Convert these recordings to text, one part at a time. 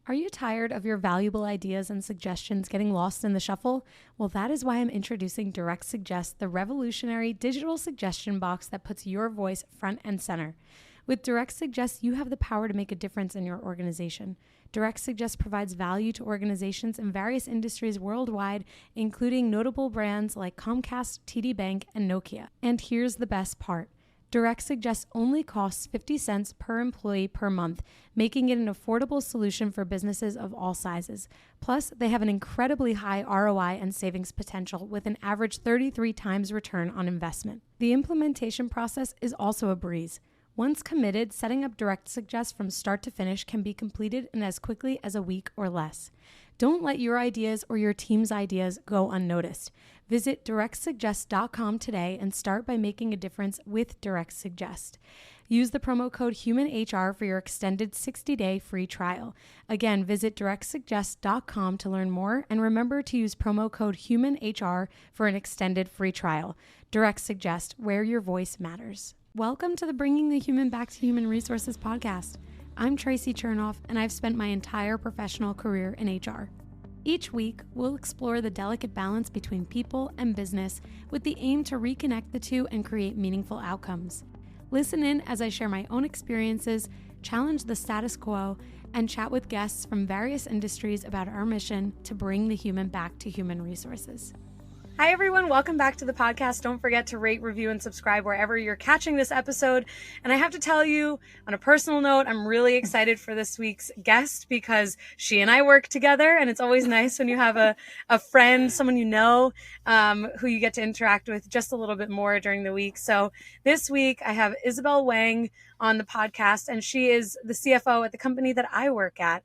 Are you tired of your valuable ideas and suggestions getting lost in the shuffle? Well, that is why I'm introducing Direct Suggest, the revolutionary digital suggestion box that puts your voice front and center. With Direct Suggest, you have the power to make a difference in your organization. Direct Suggest provides value to organizations in various industries worldwide, including notable brands like Comcast, TD Bank, and Nokia. And here's the best part. Direct Suggest only costs 50 cents per employee per month, making it an affordable solution for businesses of all sizes. Plus, they have an incredibly high ROI and savings potential with an average 33 times return on investment. The implementation process is also a breeze. Once committed, setting up Direct Suggest from start to finish can be completed in as quickly as a week or less. Don't let your ideas or your team's ideas go unnoticed. Visit directsuggest.com today and start by making a difference with Direct Suggest. Use the promo code HUMANHR for your extended 60-day free trial. Again, visit directsuggest.com to learn more, and remember to use promo code HUMANHR for an extended free trial. Direct Suggest, where your voice matters. Welcome to the Bringing the Human Back to Human Resources podcast. I'm Tracy Chernoff, and I've spent my entire professional career in HR. Each week, we'll explore the delicate balance between people and business with the aim to reconnect the two and create meaningful outcomes. Listen in as I share my own experiences, challenge the status quo, and chat with guests from various industries about our mission to bring the human back to human resources. Hi, everyone. Welcome back to the podcast. Don't forget to rate, review, and subscribe wherever you're catching this episode. And I have to tell you, on a personal note, I'm really excited for this week's guest because she and I work together, and it's always nice when you have a friend, someone you know, who you get to interact with just a little bit more during the week. So this week, I have Isabelle Wang on the podcast, and she is the CFO at the company that I work at.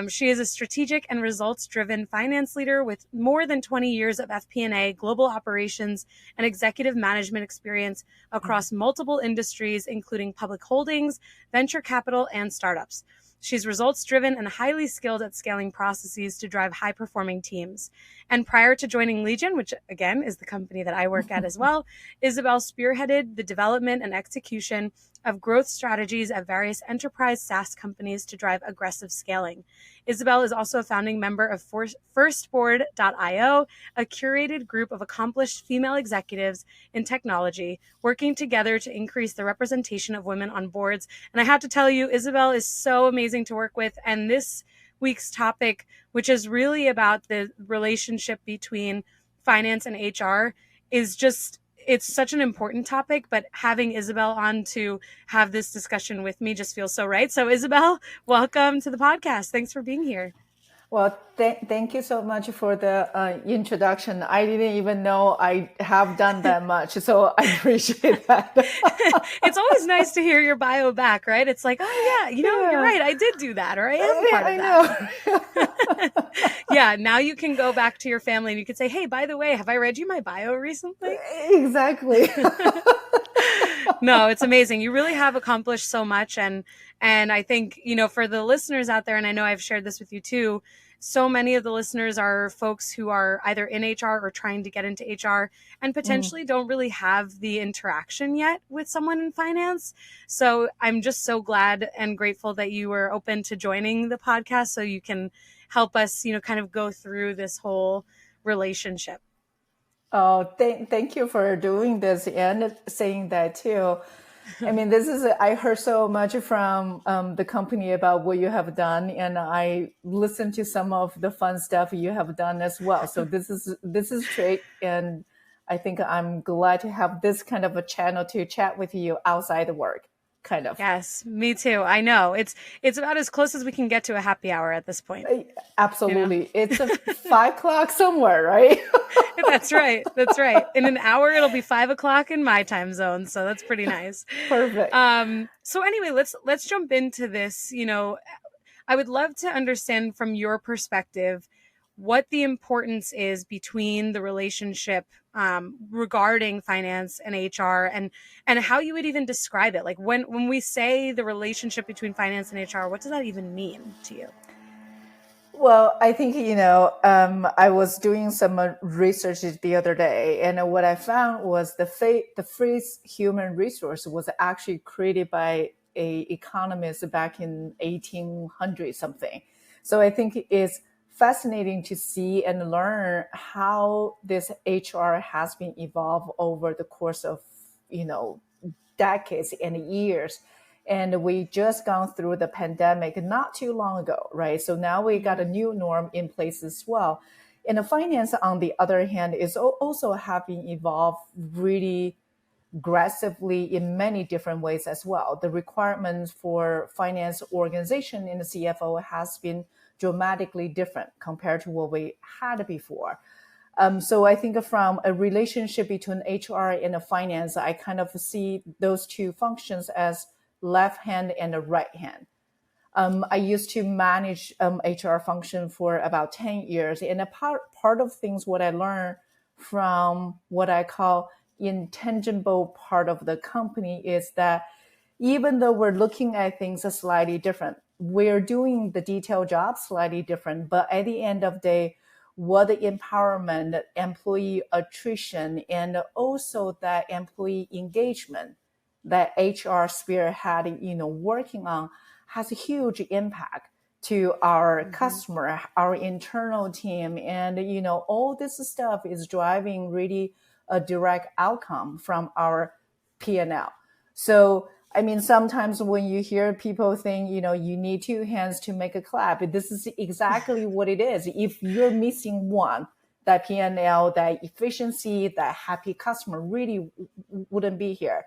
She is a strategic and results-driven finance leader with more than 20 years of FP&A, global operations, and executive management experience across multiple industries, including public holdings, venture capital, and startups. She's results-driven and highly skilled at scaling processes to drive high-performing teams. And prior to joining Legion, which again is the company that I work at as well, Isabelle spearheaded the development and execution of growth strategies at various enterprise SaaS companies to drive aggressive scaling. Isabelle is also a founding member of firstboard.io, a curated group of accomplished female executives in technology, working together to increase the representation of women on boards. And I have to tell you, Isabelle is so amazing to work with. And this week's topic, which is really about the relationship between finance and HR, is just, it's such an important topic, but having Isabelle on to have this discussion with me just feels so right. So Isabelle, welcome to the podcast. Thanks for being here. Well, thank you so much for the introduction. I didn't even know I have done that much, so I appreciate that. It's always nice to hear your bio back, right? It's like, oh yeah, you're right. I did do that, or I am part of that. Yeah, now you can go back to your family and you can say, hey, by the way, have I read you my bio recently? Exactly. No, it's amazing. You really have accomplished so much. And I think, for the listeners out there, and I know I've shared this with you too, so many of the listeners are folks who are either in HR or trying to get into HR and potentially don't really have the interaction yet with someone in finance. So I'm just so glad and grateful that you were open to joining the podcast so you can help us, kind of go through this whole relationship. Oh, thank you for doing this and saying that too. I mean, I heard so much from the company about what you have done, and I listened to some of the fun stuff you have done as well. So this is great, and I think I'm glad to have this kind of a channel to chat with you outside of work. Kind of. Yes, me too. I know it's about as close as we can get to a happy hour at this point. Absolutely. It's 5 o'clock somewhere, right? That's right. In an hour, it'll be 5 o'clock in my time zone. So that's pretty nice. Perfect. So anyway, let's jump into this. I would love to understand from your perspective what the importance is between the relationship regarding finance and HR and how you would even describe it. Like when we say the relationship between finance and HR, what does that even mean to you? Well, I think, I was doing some research the other day, and what I found was the phrase human resource was actually created by a economist back in 1800 something. So I think it's fascinating to see and learn how this HR has been evolved over the course of, decades and years. And we just gone through the pandemic not too long ago, right? So now we got a new norm in place as well. And the finance, on the other hand, is also having evolved really aggressively in many different ways as well. The requirements for finance organization in the CFO has been dramatically different compared to what we had before. So I think from a relationship between HR and finance, I kind of see those two functions as left hand and a right hand. I used to manage HR function for about 10 years. And a part of things, what I learned from what I call intangible part of the company is that even though we're looking at things slightly different, we're doing the detailed job slightly different. But at the end of the day, what the empowerment, employee attrition, and also that employee engagement that HR spearhead, working on has a huge impact to our customer, our internal team. And, all this stuff is driving really a direct outcome from our P&L. So, I mean, sometimes when you hear people think, you need two hands to make a clap, this is exactly what it is. If you're missing one, that P&L, that efficiency, that happy customer really wouldn't be here.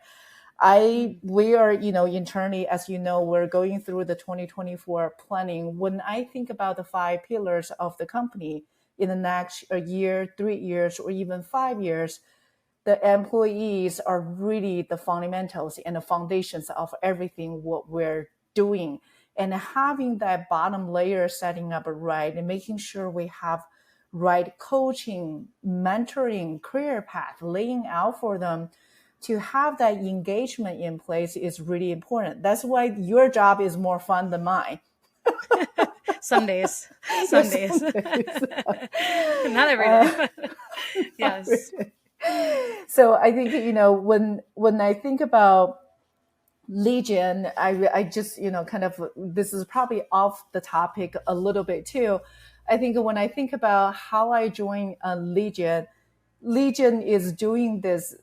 We are, internally, as we're going through the 2024 planning. When I think about the 5 pillars of the company in the next year, 3 years, or even 5 years, the employees are really the fundamentals and the foundations of everything what we're doing. And having that bottom layer setting up right and making sure we have right coaching, mentoring, career path, laying out for them to have that engagement in place is really important. That's why your job is more fun than mine. Some days. Not every day. Yes. So I think, when I think about Legion, I just, kind of, this is probably off the topic a little bit too. I think when I think about how I joined Legion is doing this,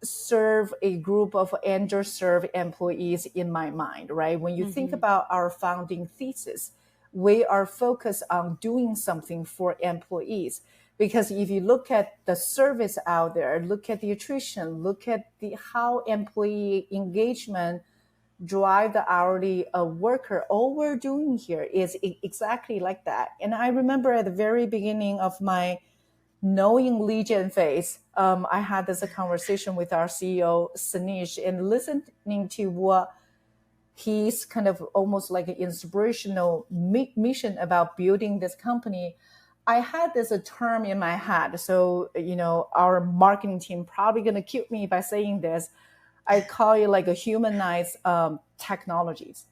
serve a group of underserved employees in my mind, right? When you think about our founding thesis, we are focused on doing something for employees. Because if you look at the service out there, look at the attrition, look at how employee engagement drive the hourly worker, all we're doing here is exactly like that. And I remember at the very beginning of my knowing Legion phase, I had this conversation with our CEO, Sanish, and listening to what he's kind of almost like an inspirational mission about building this company. I had this term in my head. So, our marketing team probably going to kill me by saying this. I call it like a humanized technologies,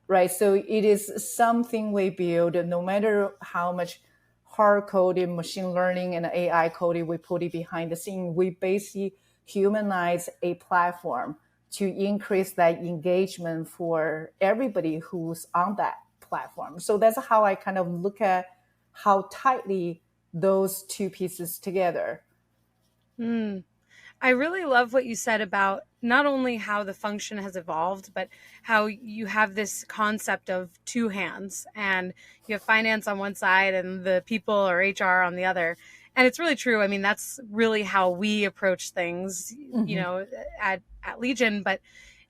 right? So it is something we build, no matter how much hard coding, machine learning, and AI coding we put it behind the scene. We basically humanize a platform to increase that engagement for everybody who's on that platform. So that's how I kind of look at how tightly those two pieces together. I really love what you said about not only how the function has evolved, but how you have this concept of two hands, and you have finance on one side and the people or HR on the other. And it's really true. I mean, that's really how we approach things, at Legion. But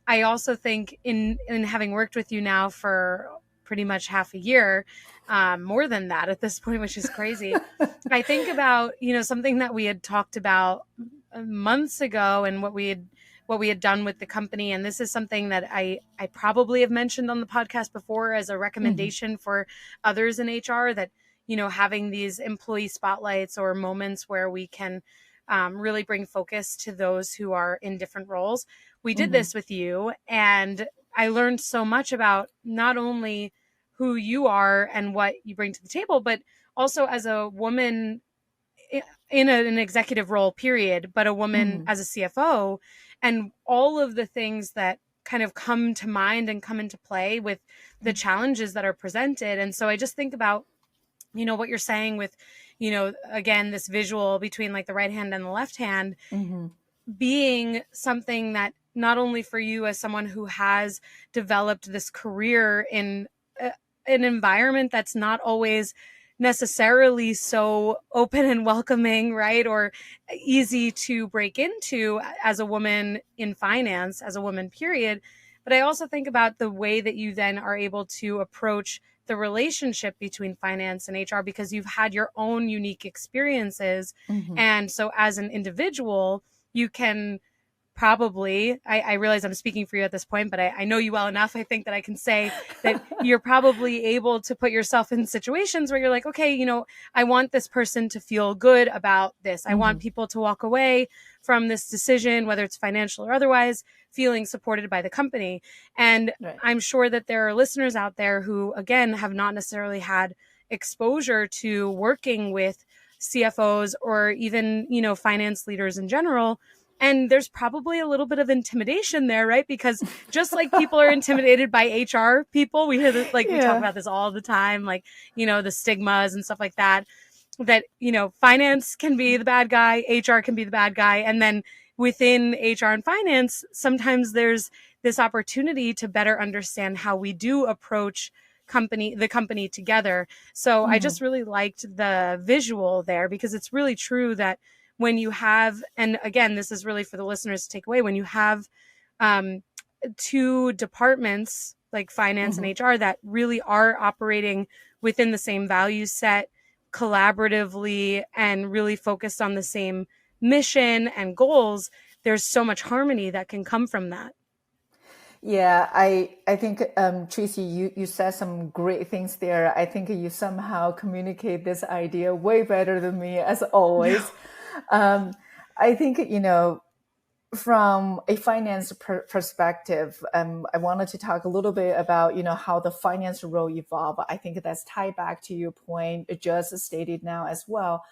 I also think in having worked with you now for pretty much half a year, more than that at this point, which is crazy. I think about, something that we had talked about months ago and what we had done with the company. And this is something that I probably have mentioned on the podcast before as a recommendation for others in HR, that, having these employee spotlights or moments where we can really bring focus to those who are in different roles. We did this with you, and I learned so much about not only who you are and what you bring to the table, but also as a woman in an executive role, period, but a woman as a CFO, and all of the things that kind of come to mind and come into play with the challenges that are presented. And so I just think about, what you're saying with, again, this visual between like the right hand and the left hand being something that not only for you as someone who has developed this career in an environment that's not always necessarily so open and welcoming, right? Or easy to break into as a woman in finance, as a woman, period. But I also think about the way that you then are able to approach the relationship between finance and HR because you've had your own unique experiences. And so as an individual, you can probably, I realize I'm speaking for you at this point, but I know you well enough. I think that I can say that you're probably able to put yourself in situations where you're like, okay, I want this person to feel good about this. I want people to walk away from this decision, whether it's financial or otherwise, feeling supported by the company. And I'm sure that there are listeners out there who, again, have not necessarily had exposure to working with CFOs or even, finance leaders in general. And there's probably a little bit of intimidation there, right? Because just like people are intimidated by HR people, we hear that, like, we talk about this all the time, like, the stigmas and stuff like that, finance can be the bad guy, HR can be the bad guy. And then within HR and finance, sometimes there's this opportunity to better understand how we do approach the company together. So I just really liked the visual there because it's really true that when you have, and again, this is really for the listeners to take away, when you have two departments like finance and HR that really are operating within the same value set collaboratively and really focused on the same mission and goals, there's so much harmony that can come from that. Yeah, I think, Tracy, you said some great things there. I think you somehow communicate this idea way better than me, as always. I think, from a finance perspective, I wanted to talk a little bit about, how the finance role evolved. I think that's tied back to your point, just stated now as well.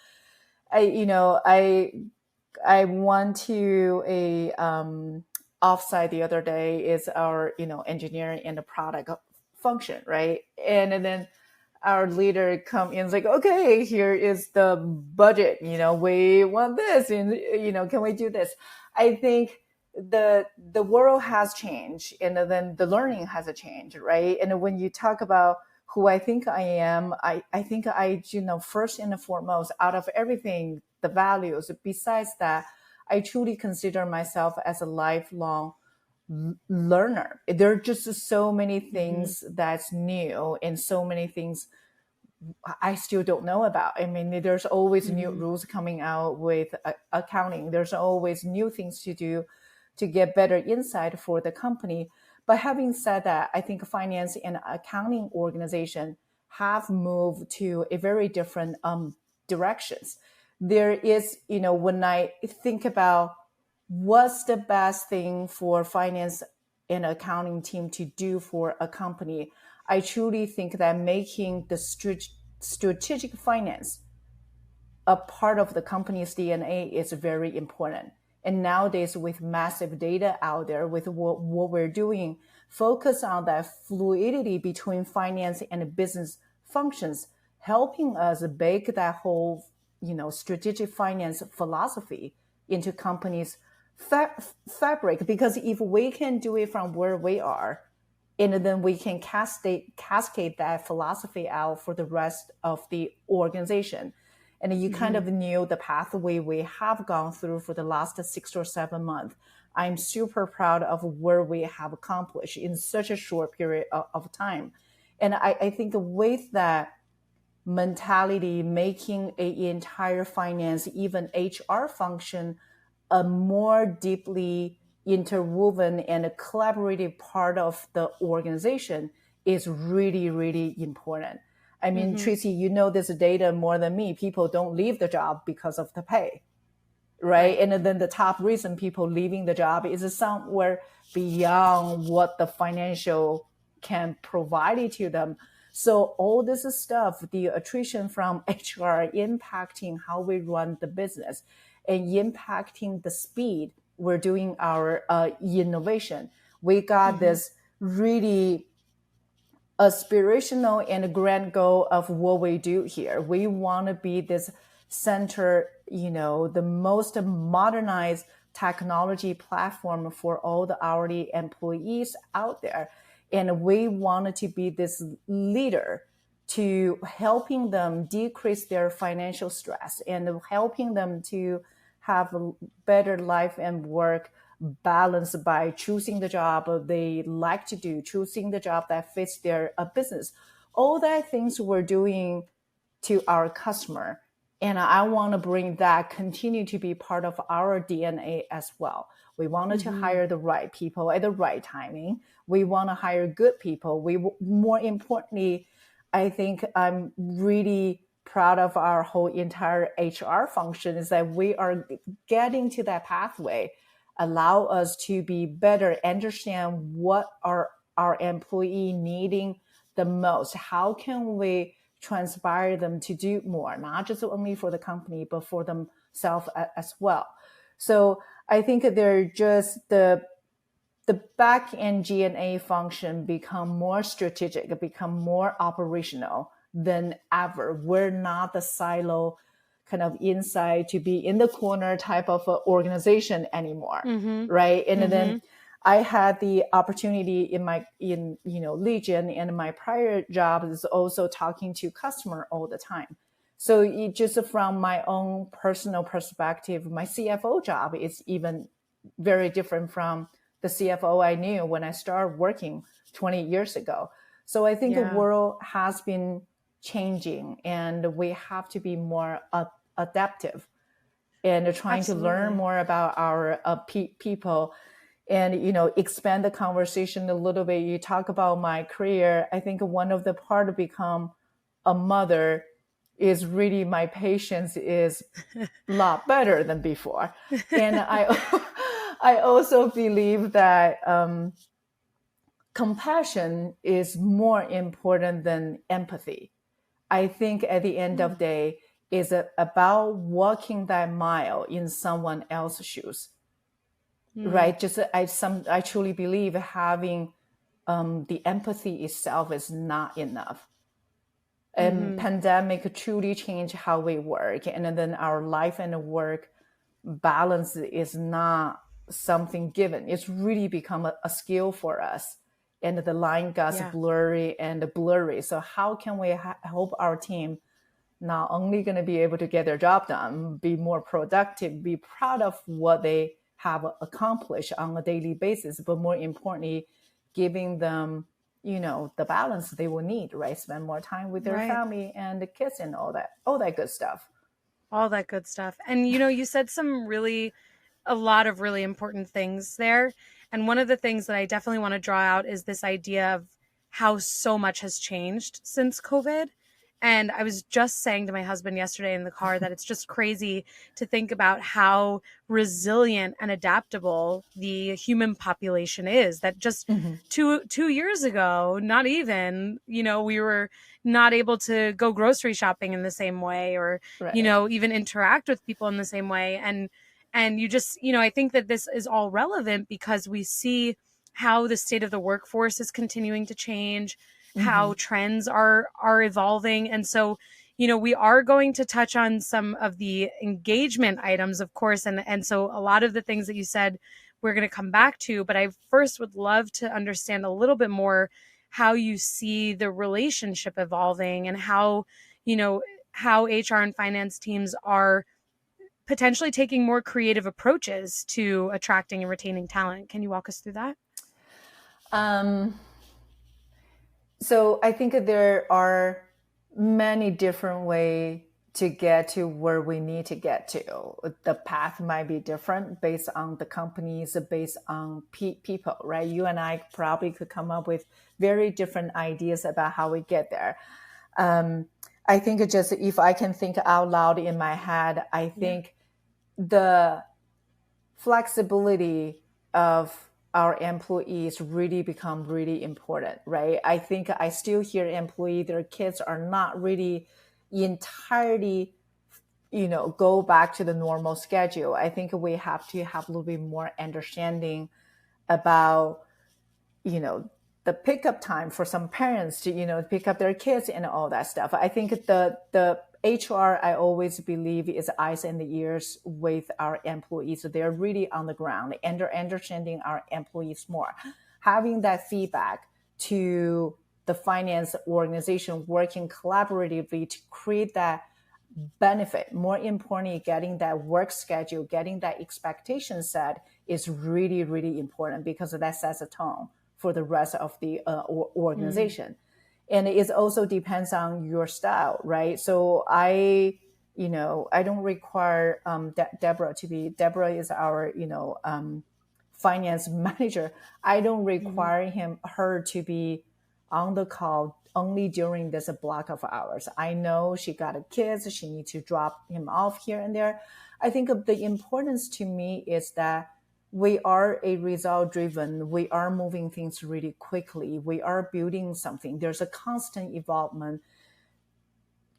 I went to a offsite the other day. Is our engineering and the product function, right? And then our leader come in and is like, okay, here is the budget. We want this, and can we do this? I think the world has changed, and then the learning has changed, right? And when you talk about who I think I am, I think I, first and foremost, out of everything, the values, besides that, I truly consider myself as a lifelong learner. There are just so many things that's new and so many things I still don't know about. I mean, there's always new rules coming out with accounting. There's always new things to do to get better insight for the company. But having said that, I think finance and accounting organization have moved to a very different directions. There is, when I think about what's the best thing for finance and accounting team to do for a company, I truly think that making the strategic finance a part of the company's DNA is very important. And nowadays, with massive data out there, with what we're doing, focus on that fluidity between finance and business functions, helping us bake that whole, strategic finance philosophy into companies' fabric. Because if we can do it from where we are, and then we can cascade that philosophy out for the rest of the organization. And you kind of knew the pathway we have gone through for the last 6 or 7 months. I'm super proud of where we have accomplished in such a short period of time. And I think with that mentality, making an entire finance, even HR function, a more deeply interwoven and a collaborative part of the organization is really, really important. I mean, Tracy, you know this data more than me. People don't leave the job because of the pay, right? And then the top reason people leaving the job is somewhere beyond what the financial can provide it to them. So all this stuff, the attrition from HR impacting how we run the business and impacting the speed we're doing our innovation. We got this really aspirational and grand goal of what we do here. We want to be this center, the most modernized technology platform for all the hourly employees out there. And we wanted to be this leader to helping them decrease their financial stress and helping them to have a better life and work balance by choosing the job they like to do, choosing the job that fits their business. All that things we're doing to our customer. And I want to bring that continue to be part of our DNA as well. We wanted to hire the right people at the right timing. We want to hire good people. More importantly, I think I'm really proud of our whole entire HR function is that we are getting to that pathway, allow us to be better, understand what are our employee needing the most. How can we transpire them to do more, not just only for the company, but for themselves as well. So I think they're just the back end G&A function become more strategic, become more operational than ever. We're not the silo kind of inside to be in the corner type of organization anymore, right? And then I had the opportunity in Legion, and my prior job is also talking to customer all the time. So just from my own personal perspective, my CFO job is even very different from the CFO I knew when I started working 20 years ago. So I think the world has been changing, and we have to be more adaptive and trying to learn more about our people and, expand the conversation a little bit. You talk about my career. I think one of the part of become a mother is really my patience is a lot better than before. And I also believe that compassion is more important than empathy. I think at the end of the day is about walking that mile in someone else's shoes, right? Just I truly believe having the empathy itself is not enough. And pandemic truly changed how we work, and then our life and work balance is not something given. It's really become a skill for us, and the line got blurry and blurry. So how can we help our team not only going to be able to get their job done, be more productive, be proud of what they have accomplished on a daily basis, but more importantly, giving them, the balance they will need, right? Spend more time with their family and the kids and all that good stuff. All that good stuff. And, you said a lot of really important things there. And one of the things that I definitely want to draw out is this idea of how so much has changed since COVID. And I was just saying to my husband yesterday in the car that it's just crazy to think about how resilient and adaptable the human population is. That just 2 years ago, not even, we were not able to go grocery shopping in the same way or, even interact with people in the same way. And you just, I think that this is all relevant because we see how the state of the workforce is continuing to change, how trends are evolving. And so, we are going to touch on some of the engagement items, of course. And so a lot of the things that you said, we're going to come back to, but I first would love to understand a little bit more how you see the relationship evolving and how HR and finance teams are potentially taking more creative approaches to attracting and retaining talent. Can you walk us through that? So I think there are many different ways to get to where we need to get to. The path might be different based on the companies, based on people, right? You and I probably could come up with very different ideas about how we get there. I think just if I can think out loud in my head, I think the flexibility of our employees really become really important, right? I think I still hear employees, their kids are not really entirely, go back to the normal schedule. I think we have to have a little bit more understanding about, the pickup time for some parents to, pick up their kids and all that stuff. I think the HR, I always believe, is eyes and ears with our employees. So they're really on the ground and they're understanding our employees more. Having that feedback to the finance organization, working collaboratively to create that benefit. More importantly, getting that work schedule, getting that expectation set is really, really important because that sets a tone for the rest of the organization. And it also depends on your style, right? So I don't require Deborah to be. Deborah is our finance manager. I don't require her to be on the call only during this block of hours. I know she got kids. She needs to drop him off here and there. I think the importance to me is that we are a result driven. We are moving things really quickly. We are building something. There's a constant evolvement.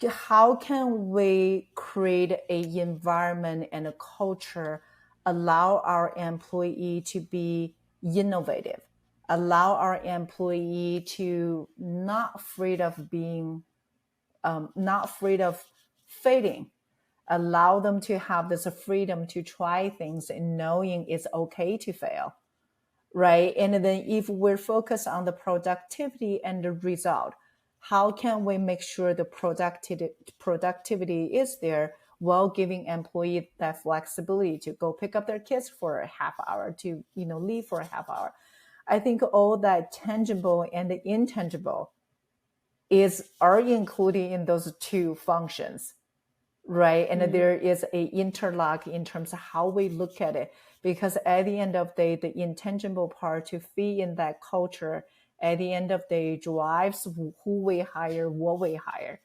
How can we create an environment and a culture, allow our employee to be innovative, allow our employee to not afraid of being, not afraid of failing, allow them to have this freedom to try things and knowing it's okay to fail, right? And then if we're focused on the productivity and the result, how can we make sure the productivity is there while giving employees that flexibility to go pick up their kids for a half hour, to leave for a half hour? I think all that tangible and the intangible are included in those two functions, right? And there is a interlock in terms of how we look at it, because at the end of the day, the intangible part to fit in that culture, at the end of the day, drives who we hire, what we hire.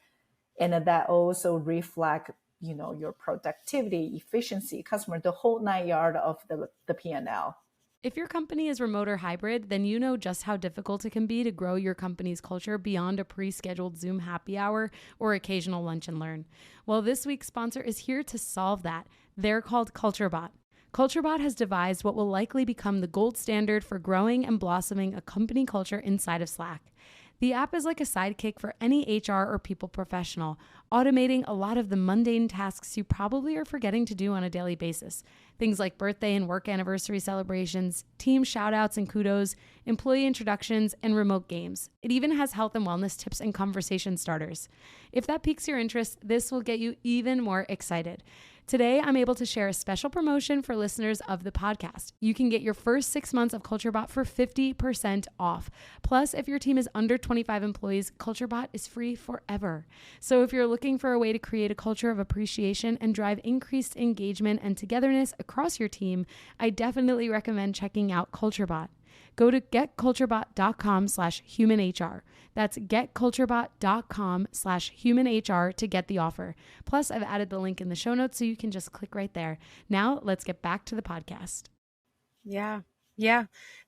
And that also reflect, your productivity, efficiency, customer, the whole 9 yards of the P&L. If your company is remote or hybrid, then you know just how difficult it can be to grow your company's culture beyond a pre-scheduled Zoom happy hour or occasional lunch and learn. Well, this week's sponsor is here to solve that. They're called CultureBot. CultureBot has devised what will likely become the gold standard for growing and blossoming a company culture inside of Slack. The app is like a sidekick for any HR or people professional, automating a lot of the mundane tasks you probably are forgetting to do on a daily basis. Things like birthday and work anniversary celebrations, team shoutouts and kudos, employee introductions, and remote games. It even has health and wellness tips and conversation starters. If that piques your interest, this will get you even more excited. Today, I'm able to share a special promotion for listeners of the podcast. You can get your first 6 months of CultureBot for 50% off. Plus, if your team is under 25 employees, CultureBot is free forever. So if you're looking for a way to create a culture of appreciation and drive increased engagement and togetherness across your team, I definitely recommend checking out CultureBot. Go to getculturebot.com/humanhr. That's getculturebot.com/humanhr to get the offer. Plus, I've added the link in the show notes so you can just click right there. Now, let's get back to the podcast. Yeah,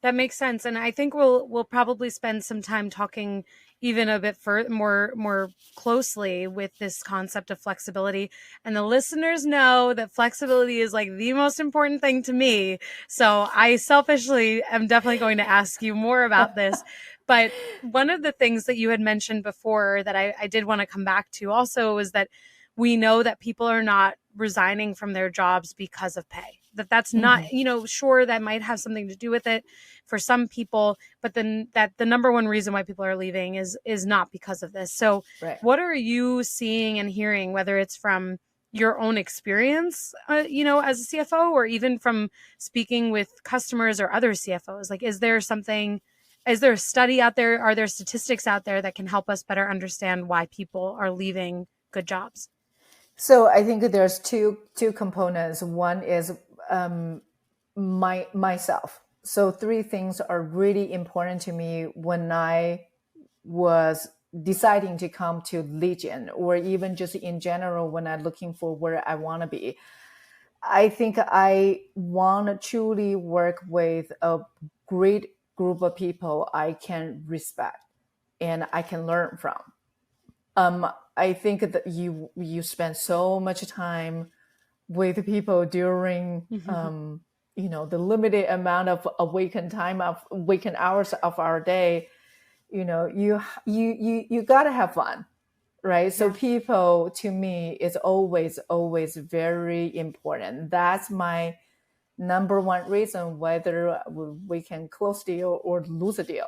that makes sense. And I think we'll probably spend some time talking even a bit more closely with this concept of flexibility. And the listeners know that flexibility is like the most important thing to me. So I selfishly am definitely going to ask you more about this. But one of the things that you had mentioned before that I did want to come back to also was that we know that people are not resigning from their jobs because of pay. That's not, sure, that might have something to do with it for some people, but then that the number one reason why people are leaving is not because of this. So What are you seeing and hearing, whether it's from your own experience, as a CFO, or even from speaking with customers or other CFOs? Like, is there a study out there? Are there statistics out there that can help us better understand why people are leaving good jobs? So I think there's two components. One is myself. So three things are really important to me when I was deciding to come to Legion, or even just in general when I'm looking for where I want to be. I think I want to truly work with a great group of people I can respect and I can learn from. I think that you spend so much time with people during the limited amount of awakened hours of our day, you got to have fun, right? So people, to me, is always very important. That's my number one reason whether we can close deal or lose a deal.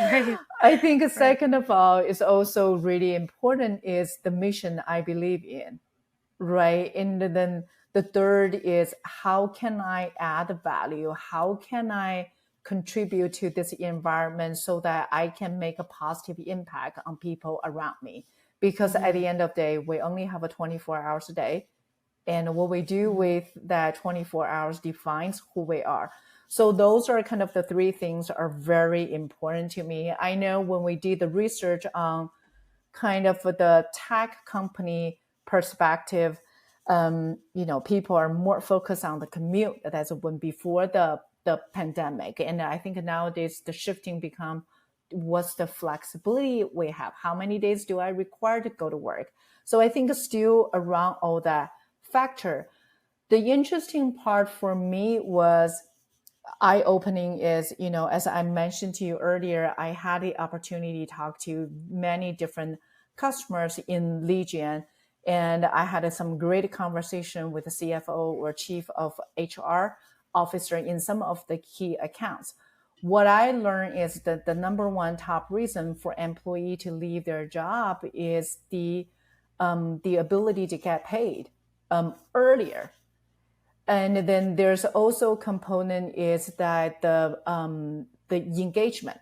Right. I think second of all is also really important is the mission I believe in, right? And then the third is how can I add value? How can I contribute to this environment so that I can make a positive impact on people around me? Because at the end of the day, we only have a 24 hours a day. And what we do with that 24 hours defines who we are. So those are kind of the three things that are very important to me. I know when we did the research on kind of the tech company perspective, people are more focused on the commute. That's when before the pandemic. And I think nowadays the shifting become what's the flexibility we have? How many days do I require to go to work? So I think still around all that factor. The interesting part for me was eye-opening is, as I mentioned to you earlier, I had the opportunity to talk to many different customers in Legion, and I had some great conversation with the CFO or chief of HR officer in some of the key accounts. What I learned is that the number one top reason for employee to leave their job is the ability to get paid earlier. And then there's also a component is that the engagement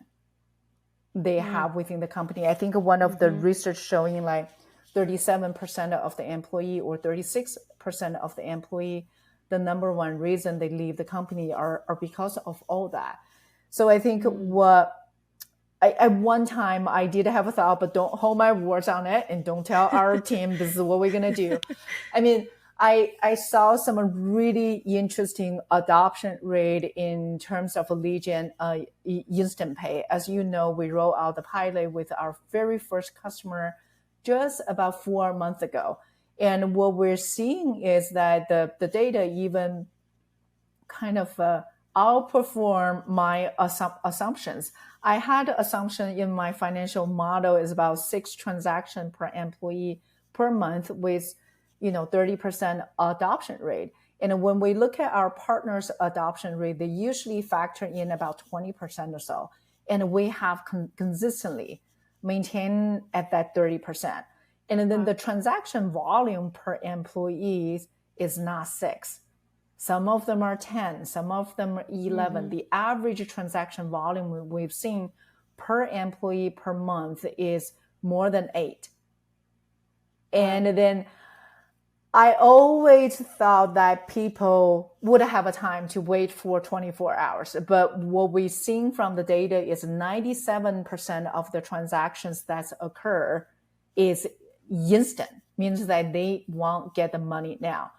they have within the company. I think one of the research showing like 37% of the employee or 36% of the employee, the number one reason they leave the company are because of all that. So I think at one time I did have a thought, but don't hold my words on it and don't tell our team this is what we're going to do. I mean, I saw some really interesting adoption rate in terms of Legion Instant Pay. As you know, we rolled out the pilot with our very first customer just about 4 months ago. And what we're seeing is that the data even kind of outperform my assumptions. I had an assumption in my financial model is about 6 transactions per employee per month with 30% adoption rate. And when we look at our partners' adoption rate, they usually factor in about 20% or so. And we have consistently maintained at that 30%. And then the transaction volume per employee is not 6. Some of them are 10, some of them are 11. The average transaction volume we've seen per employee per month is more than 8. And then I always thought that people would have a time to wait for 24 hours. But what we've seen from the data is 97% of the transactions that occur is instant, means that they won't get the money now.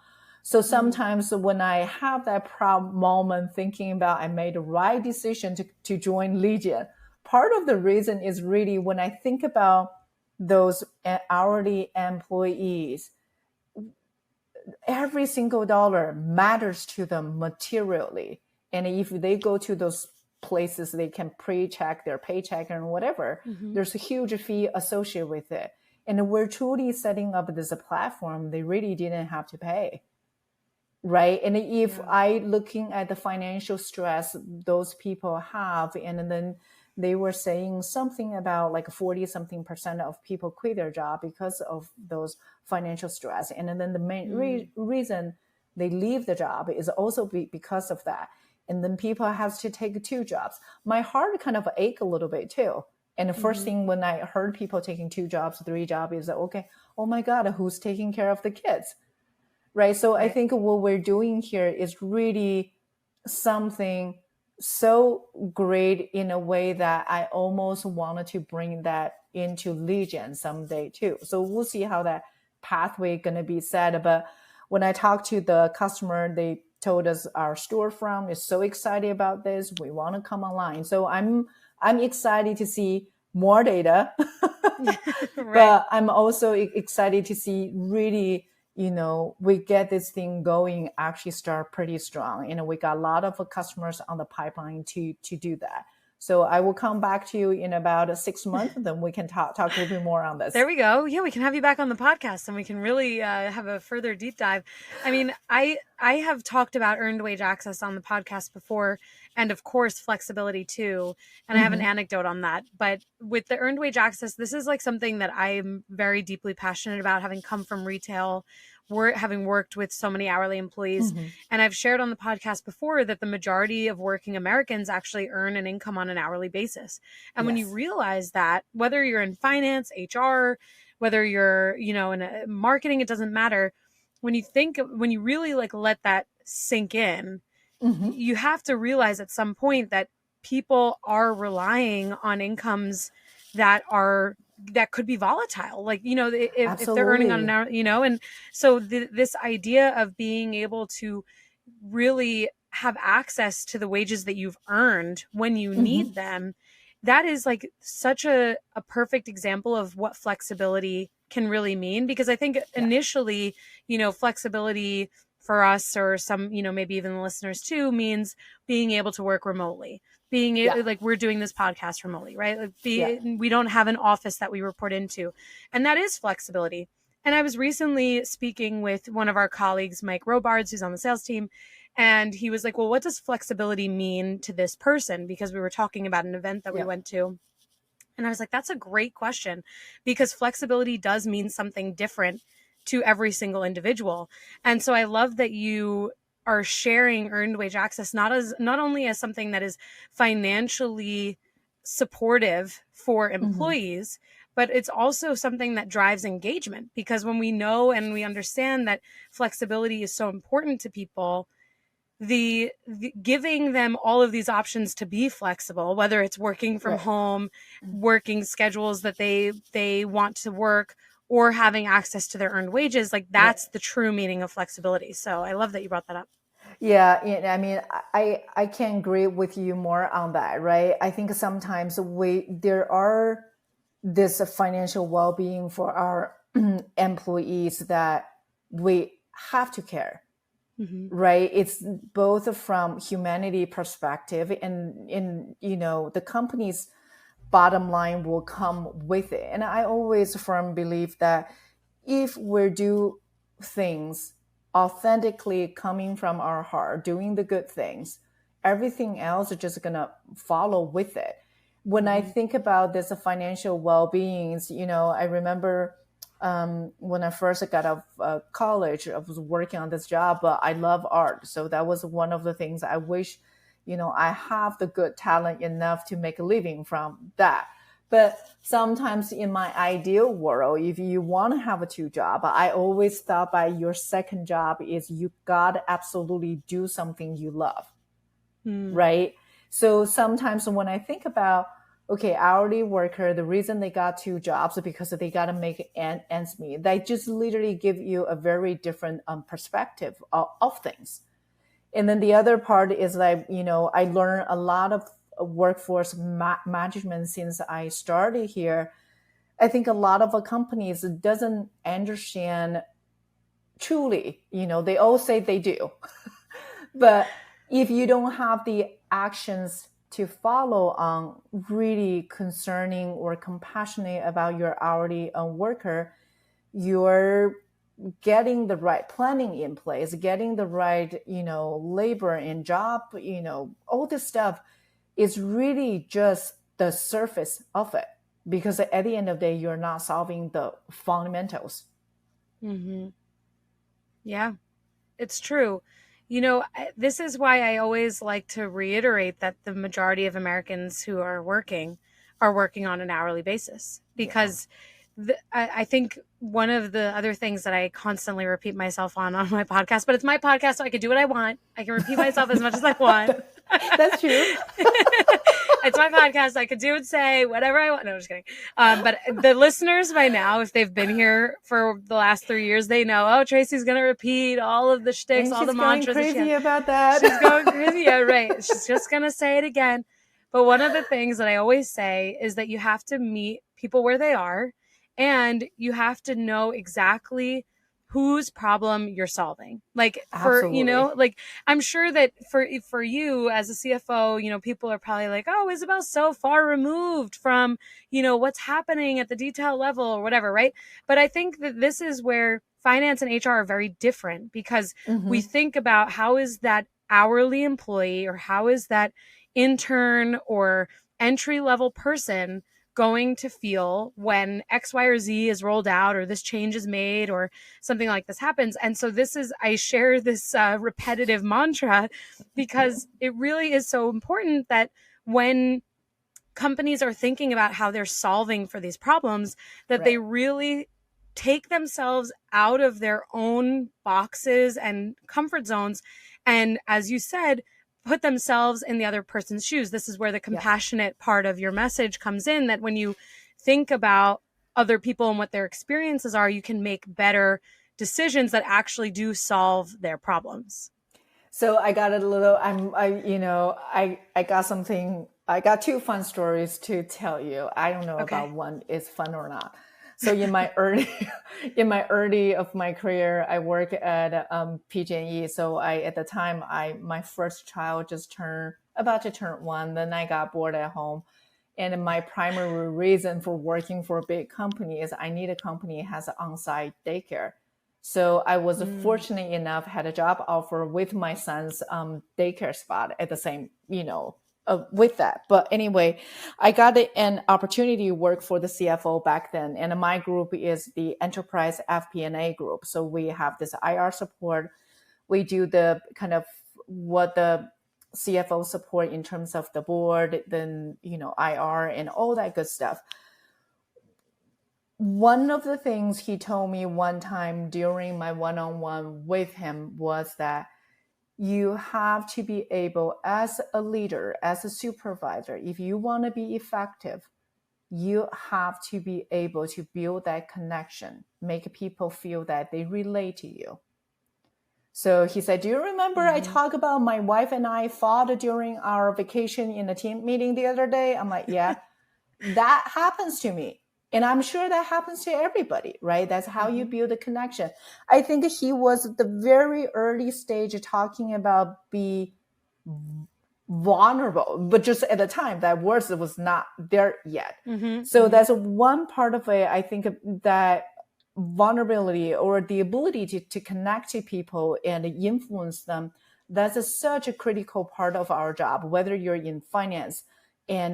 So sometimes when I have that proud moment thinking about I made the right decision to join Legion, part of the reason is really when I think about those hourly employees, every single dollar matters to them materially. And if they go to those places, they can pre-check their paycheck and whatever, there's a huge fee associated with it. And we're truly setting up this platform they really didn't have to pay. Right. And if I looking at the financial stress those people have, and then they were saying something about like 40-something% of people quit their job because of those financial stress. And then the main reason they leave the job is also because of that. And then people have to take 2 jobs. My heart kind of ached a little bit too. And the first thing when I heard people taking 2 jobs, 3 jobs is okay, oh my God, who's taking care of the kids? Right. So I think what we're doing here is really something so great in a way that I almost wanted to bring that into Legion someday too. So we'll see how that pathway going to be set. But when I talked to the customer, they told us our storefront is so excited about this. We want to come online. So I'm excited to see more data, but I'm also excited to see really we get this thing going, actually start pretty strong. We got a lot of customers on the pipeline to do that. So I will come back to you in about 6 months, then we can talk a little bit more on this. There we go. Yeah, we can have you back on the podcast and we can really have a further deep dive. I mean, I have talked about earned wage access on the podcast before, and of course flexibility too. And I have an anecdote on that. But with the earned wage access, this is like something that I'm very deeply passionate about, having come from retail, having worked with so many hourly employees. And I've shared on the podcast before that the majority of working Americans actually earn an income on an hourly basis. And when you realize that, whether you're in finance, HR, whether you're, in marketing, it doesn't matter. When you really like let that sink in, you have to realize at some point that people are relying on incomes that could be volatile. Like, if they're earning on an hour, and so this idea of being able to really have access to the wages that you've earned when you need them, that is like such a perfect example of what flexibility can really mean. Because I think initially, flexibility for us, or some, maybe even the listeners too, means being able to work remotely. Like we're doing this podcast remotely, right? Like we don't have an office that we report into, and that is flexibility. And I was recently speaking with one of our colleagues, Mike Robards, who's on the sales team, and he was like, well, what does flexibility mean to this person? Because we were talking about an event that we went to. And I was like, that's a great question, because flexibility does mean something different to every single individual. And so I love that you are sharing earned wage access, not only as something that is financially supportive for employees, but it's also something that drives engagement. Because when we know and we understand that flexibility is so important to people, the giving them all of these options to be flexible, whether it's working from home, working schedules that they want to work, or having access to their earned wages, like that's the true meaning of flexibility. So I love that you brought that up. Yeah, I mean, I can agree with you more on that, right? I think sometimes there are this financial well-being for our employees that we have to care, right? It's both from humanity perspective and the company's bottom line will come with it. And I always firmly believe that if we do things authentically coming from our heart, doing the good things, everything else is just going to follow with it. When I think about this financial well-being, I remember when I first got out of college, I was working on this job, but I love art. So that was one of the things I wish, I have the good talent enough to make a living from that. But sometimes in my ideal world, if you want to have a 2 job, I always thought by your second job is you got to absolutely do something you love, right? So sometimes when I think about, okay, hourly worker, the reason they got 2 jobs is because they got to make ends meet. They just literally give you a very different perspective of things. And then the other part is like, I learned a lot of workforce management since I started here. I think a lot of companies doesn't understand truly, they all say they do. But if you don't have the actions to follow on really concerning or compassionate about your hourly worker, you're getting the right planning in place, getting the right, labor and job, all this stuff is really just the surface of it. Because at the end of the day, you're not solving the fundamentals. Yeah, it's true. This is why I always like to reiterate that the majority of Americans who are working on an hourly basis, because I think one of the other things that I constantly repeat myself on my podcast, but it's my podcast, so I can do what I want. I can repeat myself as much as I want. That's true. It's my podcast. I could do and say whatever I want. No, I'm just kidding. But the listeners by now, if they've been here for the last 3 years, they know, oh, Tracy's going to repeat all of the shticks, all the mantras. She's going crazy about that. She's going crazy. Yeah, right. She's just going to say it again. But one of the things that I always say is that you have to meet people where they are, and you have to know exactly whose problem you're solving. Like for, Absolutely. like I'm sure that for you as a CFO, people are probably like, oh, Isabel's so far removed from, what's happening at the detail level or whatever, right? But I think that this is where finance and HR are very different, because we think about how is that hourly employee, or how is that intern or entry level person going to feel when X, Y, or Z is rolled out, or this change is made, or something like this happens. And so I share this repetitive mantra because it really is so important that when companies are thinking about how they're solving for these problems, that they really take themselves out of their own boxes and comfort zones. And as you said, put themselves in the other person's shoes. This is where the compassionate part of your message comes in, that when you think about other people and what their experiences are, you can make better decisions that actually do solve their problems. So I got a little, I got something, I got two fun stories to tell you. I don't know about one is fun or not. So in my early of my career, I work at PG&E. So at the time, my first child just about to turn 1. Then I got bored at home. And my primary reason for working for a big company is I need a company that has an on-site daycare. So I was fortunate enough, had a job offer with my son's daycare spot at the same, with that. But anyway, I got an opportunity to work for the CFO back then. And my group is the enterprise FP&A group. So we have this IR support. We do the kind of what the CFO support in terms of the board, then, IR and all that good stuff. One of the things he told me one time during my one-on-one with him was that you have to be able, as a leader, as a supervisor, if you want to be effective, you have to be able to build that connection, make people feel that they relate to you. So he said, do you remember I talked about my wife and I fought during our vacation in a team meeting the other day? I'm like, yeah, that happens to me. And I'm sure that happens to everybody, right? That's how you build a connection. I think he was at the very early stage talking about be vulnerable, but just at the time that word was not there yet. So that's one part of it. I think that vulnerability or the ability to connect to people and influence them, that's such a critical part of our job, whether you're in finance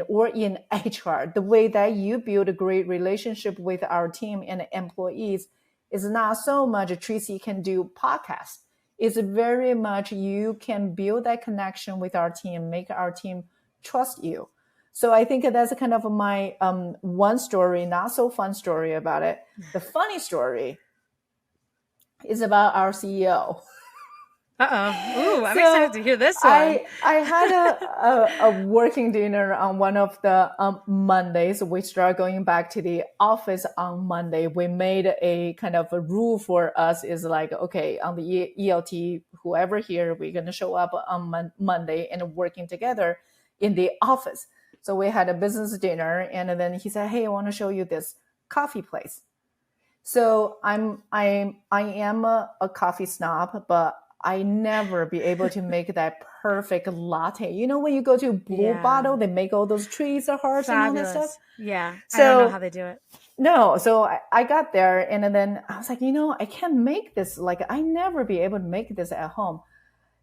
or in HR. The way that you build a great relationship with our team and employees is not so much Tracy can do podcasts. It's very much you can build that connection with our team, make our team trust you. So I think that's kind of my one story, not so fun story about it. The funny story is about our CEO. Ooh, I'm excited to hear this one. I had a working dinner on one of the Mondays. We start going back to the office on Monday. We made a kind of a rule for us is like, okay, on the ELT, whoever here, we're going to show up on Monday and working together in the office. So we had a business dinner, and then he said, hey, I want to show you this coffee place. So I am a coffee snob, but I never be able to make that perfect latte. You know, when you go to Blue Bottle, they make all those trees or hearts and all that stuff. Yeah. So, I don't know how they do it. No. So I got there, and then I was like, I can't make this. Like, I never be able to make this at home.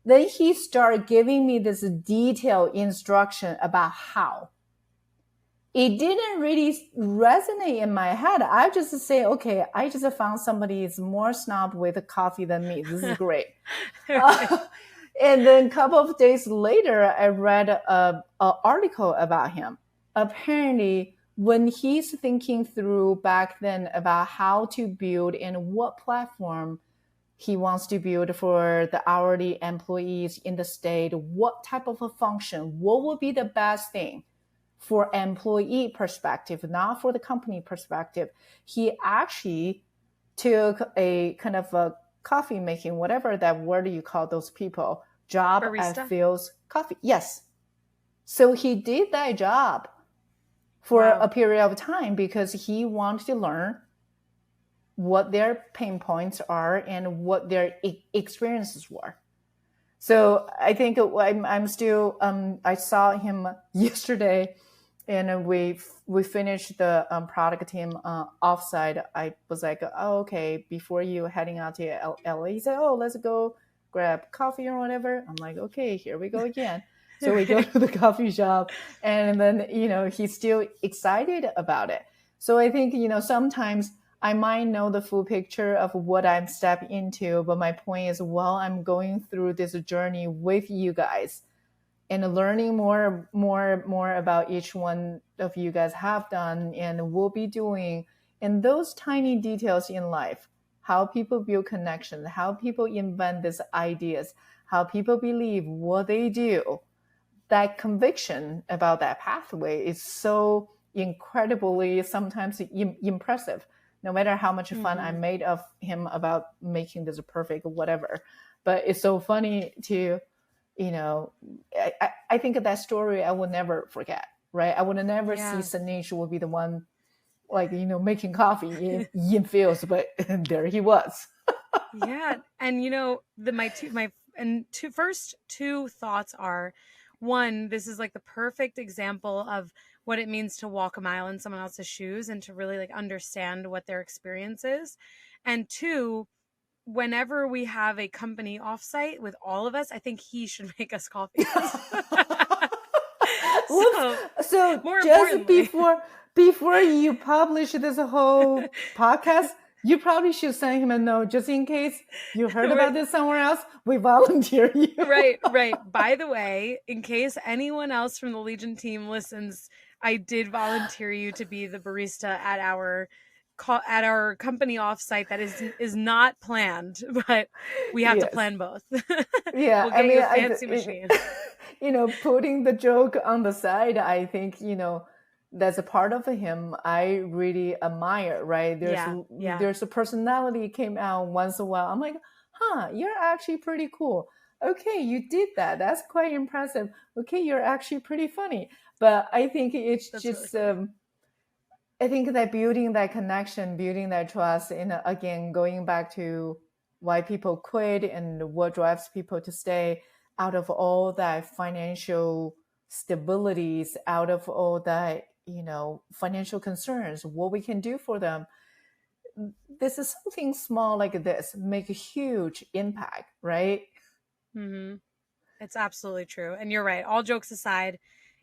Then he started giving me this detailed instruction about how. It didn't really resonate in my head. I just say, okay, I just found somebody is more snob with coffee than me. This is great. And then a couple of days later, I read an article about him. Apparently, when he's thinking through back then about how to build and what platform he wants to build for the hourly employees in the state, what type of a function, what would be the best thing for employee perspective, not for the company perspective. He actually took a kind of a coffee making, whatever that word you call those people, job Barista? at Phil's Coffee. Yes. So he did that job for a period of time because he wanted to learn what their pain points are and what their experiences were. So I think I'm still, I saw him yesterday, and we finished the product team offsite. I was like, oh, okay, before you heading out to LA, he said, oh, let's go grab coffee or whatever. I'm like, okay, here we go again. So we go to the coffee shop, and then, he's still excited about it. So I think, sometimes I might know the full picture of what I'm stepping into, but my point is, while I'm going through this journey with you guys and learning more about each one of you guys have done and will be doing, and those tiny details in life, how people build connections, how people invent these ideas, how people believe what they do, that conviction about that pathway is so incredibly sometimes impressive. No matter how much fun I made of him about making this perfect whatever, but it's so funny to, I think of that story I will never forget, right? I would never see Sanish will be the one, like, making coffee in fields, but there he was. Yeah, and first two thoughts are, one, this is like the perfect example of what it means to walk a mile in someone else's shoes and to really like understand what their experience is. And two, whenever we have a company offsite with all of us, I think he should make us coffee. So just before you publish this whole podcast, you probably should send him a note just in case you heard about this somewhere else. We volunteer you. Right. By the way, in case anyone else from the Legion team listens, I did volunteer you to be the barista at our company offsite that is not planned, but we have to plan both. Yeah, we'll get you a fancy machine. Putting the joke on the side, I think, that's a part of him I really admire, right? There's a personality came out once in a while. I'm like, you're actually pretty cool. Okay, you did that. That's quite impressive. Okay, you're actually pretty funny. But I think it's just really I think that building that connection, building that trust, and again, going back to why people quit and what drives people to stay, out of all that financial stabilities, out of all that, financial concerns, what we can do for them. This is something small like this make a huge impact, right? Mm-hmm. It's absolutely true. And you're right. All jokes aside,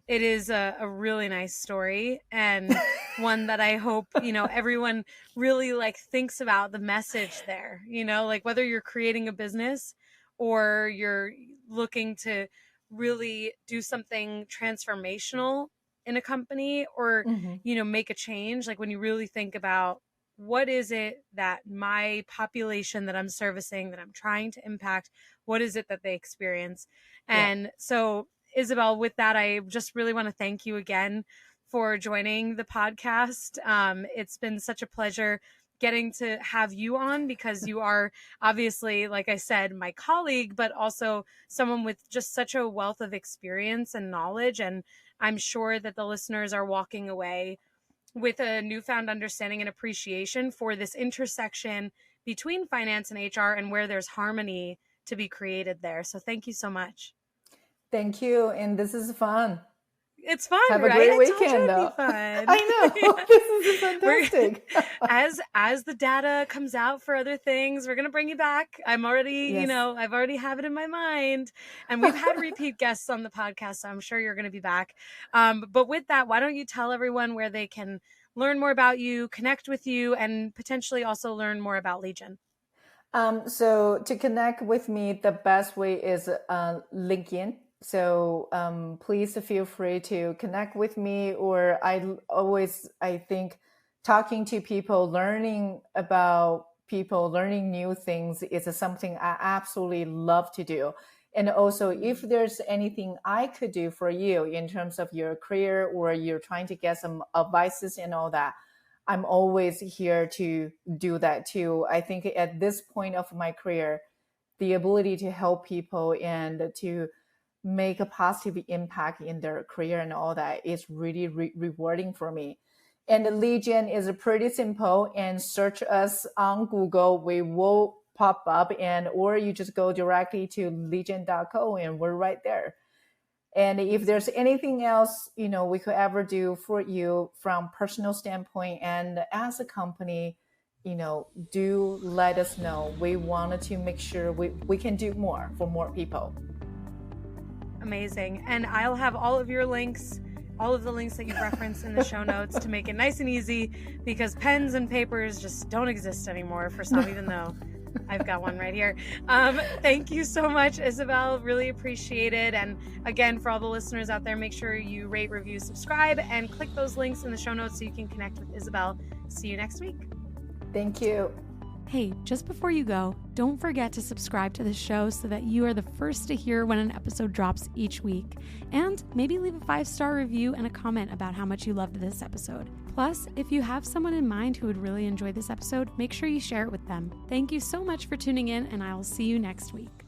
it is a really nice story, and one that I hope, everyone really like thinks about the message there, like whether you're creating a business or you're looking to really do something transformational in a company or, make a change. Like when you really think about what is it that my population that I'm servicing, that I'm trying to impact, what is it that they experience? And so, Isabelle, with that, I just really want to thank you again for joining the podcast. It's been such a pleasure getting to have you on, because you are obviously, like I said, my colleague, but also someone with just such a wealth of experience and knowledge. And I'm sure that the listeners are walking away with a newfound understanding and appreciation for this intersection between finance and HR and where there's harmony to be created there. So thank you so much. Thank you. And this is fun. It's fun, Have right? a great weekend, though. Fun. I know. This is fantastic. As the data comes out for other things, we're going to bring you back. I'm already, I've already have it in my mind. And we've had repeat guests on the podcast, so I'm sure you're going to be back. But with that, why don't you tell everyone where they can learn more about you, connect with you, and potentially also learn more about Legion? So to connect with me, the best way is LinkedIn. So please feel free to connect with me, or I think talking to people, learning about people, learning new things is something I absolutely love to do. And also, if there's anything I could do for you in terms of your career, or you're trying to get some advices and all that, I'm always here to do that too. I think at this point of my career, the ability to help people and to make a positive impact in their career and all that is really rewarding for me. And Legion is pretty simple, and search us on Google. We will pop up, or you just go directly to legion.co and we're right there. And if there's anything else, we could ever do for you from personal standpoint and as a company, do let us know. We wanted to make sure we can do more for more people. Amazing. And I'll have all of your links, all of the links that you've referenced in the show notes to make it nice and easy, because pens and papers just don't exist anymore for some, even though I've got one right here. Thank you so much, Isabelle. Really appreciate it. And again, for all the listeners out there, make sure you rate, review, subscribe, and click those links in the show notes so you can connect with Isabelle. See you next week. Thank you. Hey, just before you go, don't forget to subscribe to the show so that you are the first to hear when an episode drops each week. And maybe leave a 5-star review and a comment about how much you loved this episode. Plus, if you have someone in mind who would really enjoy this episode, make sure you share it with them. Thank you so much for tuning in, and I will see you next week.